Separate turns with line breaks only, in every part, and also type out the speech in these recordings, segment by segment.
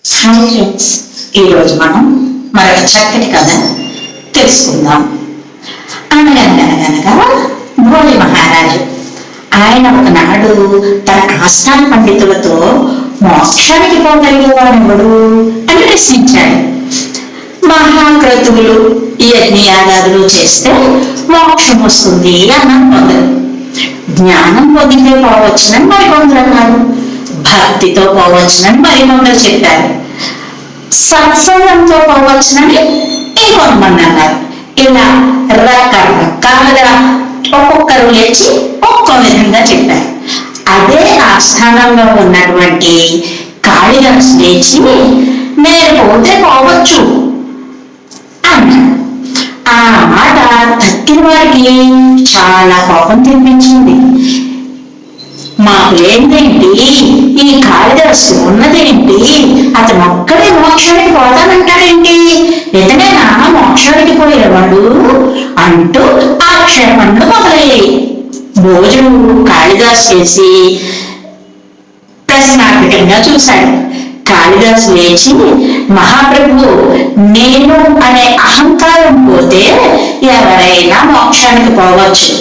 Hi friends, ఈరోజు మనం మరొక చక్కటి కథ తెలుసుకుందాం. అనగనగనగనగా భోజ మహారాజు ఆయన ఒకనాడు తన ఆస్థాన పండితులతో మోక్షానికి పోగలిగేవాడెవడు అని ప్రశ్నించాడు. మహాక్రతువులు యజ్ఞయాగాదులు చేస్తే మోక్షం వస్తుంది అన్నం పొందరు. జ్ఞానం పొందితే పోవచ్చునని మరికొందరు అన్నారు. భక్తితో పోవచ్చునని మరికొందరు చెప్పారు. సత్సంగంతో పోవచ్చునని ఇంకొంతమంది అన్నారు. ఇలా రకరకాలుగా ఒక్కొక్కరు లేచి ఒక్కో విధంగా చెప్పారు. అదే ఆస్థానంలో ఉన్నటువంటి కాళిదాసు లేచి నేను పోతే పోవచ్చు అన్నాడు. ఆ మాట తక్కిన వారికి చాలా కోపం తెప్పించింది. మాకు ఏంటేంటి, ఈ కాళిదాసు ఉన్నదేంటి, అతను ఒక్కడే మోక్షానికి పోతానంటాడేంటి, ఇతనేనా మోక్షానికి పోయేవాడు అంటూ ఆక్షేపణలు మొదలయ్యాయి. భోజుడు కాళిదాసు చేసి ప్రశ్నార్థకంగా చూశాడు. కాళిదాసు లేచి, మహాప్రభు, నేను అనే అహంకారం పోతే ఎవరైనా మోక్షానికి పోవచ్చు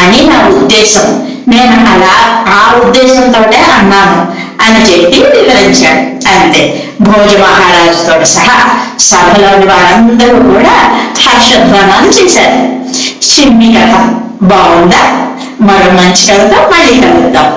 అని నా ఉద్దేశం, నేను అలా ఆ ఉద్దేశంతో అన్నాను అని చెప్పి వివరించాడు. అంతే. భోజ మహారాజుతో సహా సభలోని వారందరూ కూడా హర్షధ్వానాలు చేశారు. చిన్ని కథ బాగుందా? మరో మంచి కథతో మళ్ళీ కలుద్దాం.